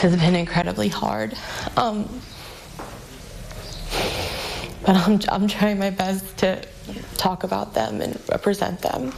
has been incredibly hard. But I'm trying my best to talk about them and represent them.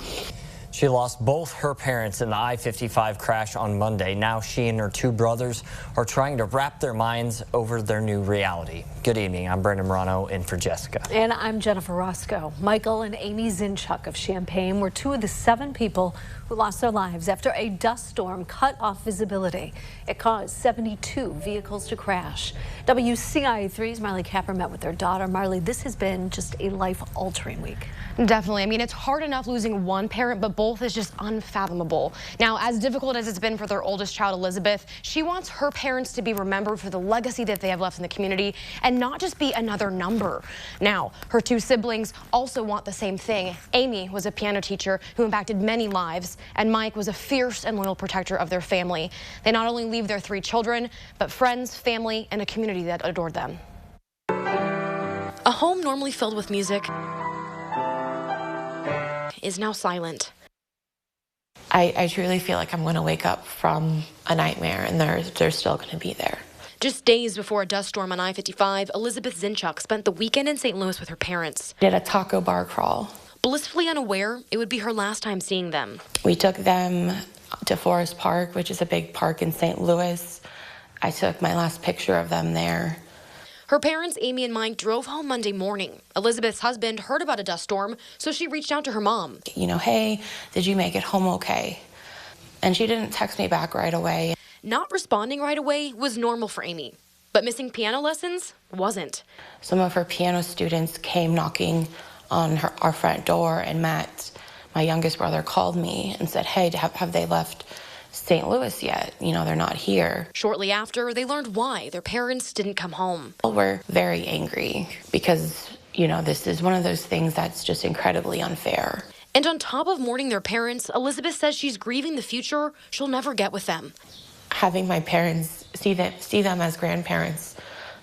She lost both her parents in the I-55 crash on Monday. Now she and her two brothers are trying to wrap their minds over their new reality. Good evening. I'm Brendan Morano in for Jessica. And I'm Jennifer Roscoe. Michael and Amy Zinchuk of Champaign were two of the 7 people who lost their lives after a dust storm cut off visibility. It caused 72 vehicles to crash. WCIA3's Marley Capper met with their daughter. Marley, this has been just a life-altering week. Definitely. I mean, it's hard enough losing one parent, but both is just unfathomable. Now, as difficult as it's been for their oldest child, Elizabeth, she wants her parents to be remembered for the legacy that they have left in the community and not just be another number. Now, her 2 siblings also want the same thing. Amy was a piano teacher who impacted many lives, and Mike was a fierce and loyal protector of their family. They not only leave their 3 children, but friends, family, and a community that adored them. A home normally filled with music is now silent. I truly feel like I'm going to wake up from a nightmare, and they're still going to be there. Just days before a dust storm on I-55, Elizabeth Zinchuk spent the weekend in St. Louis with her parents. Did a taco bar crawl. Blissfully unaware it would be her last time seeing them. We took them to Forest Park, which is a big park in St. Louis. I took my last picture of them there. Her parents, Amy and Mike, drove home Monday morning. Elizabeth's husband heard about a dust storm, so she reached out to her mom. You know, hey, did you make it home okay? And she didn't text me back right away. Not responding right away was normal for Amy, but missing piano lessons wasn't. Some of her piano students came knocking on our front door, and Matt, my youngest brother, called me and said, hey, have they left St. Louis yet? You know, they're not here. Shortly after, they learned why their parents didn't come home. We're very angry because, you know, this is one of those things that's just incredibly unfair. And on top of mourning their parents, Elizabeth says she's grieving the future she'll never get with them. Having my parents see them as grandparents,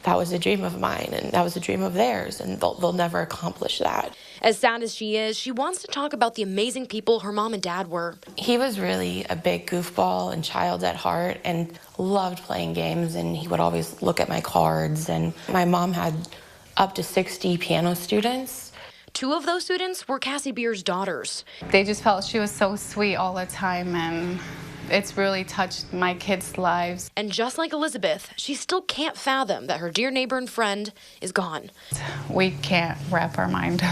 that was a dream of mine, and that was a dream of theirs, and they'll never accomplish that. As sad as she is, she wants to talk about the amazing people her mom and dad were. He was really a big goofball and child at heart and loved playing games, and he would always look at my cards. And my mom had up to 60 piano students. 2 of those students were Cassie Beer's daughters. They just felt she was so sweet all the time, and it's really touched my kids' lives. And just like Elizabeth, she still can't fathom that her dear neighbor and friend is gone. We can't wrap our mind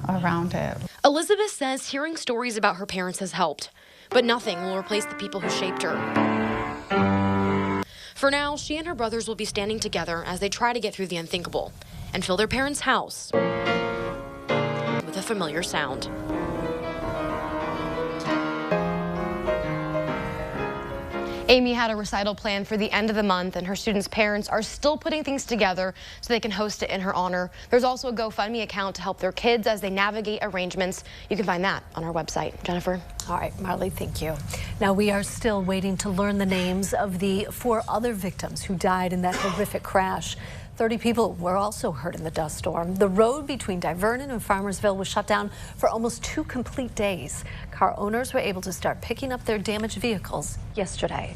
around it. Elizabeth says hearing stories about her parents has helped, but nothing will replace the people who shaped her. For now, she and her brothers will be standing together as they try to get through the unthinkable and fill their parents' house with a familiar sound. Amy had a recital planned for the end of the month, and her students' parents are still putting things together so they can host it in her honor. There's also a GoFundMe account to help their kids as they navigate arrangements. You can find that on our website. Jennifer? All right, Marley, thank you. Now, we are still waiting to learn the names of the 4 other victims who died in that horrific crash. 30 people were also hurt in the dust storm. The road between Divernon and Farmersville was shut down for almost 2 complete days. Car owners were able to start picking up their damaged vehicles yesterday.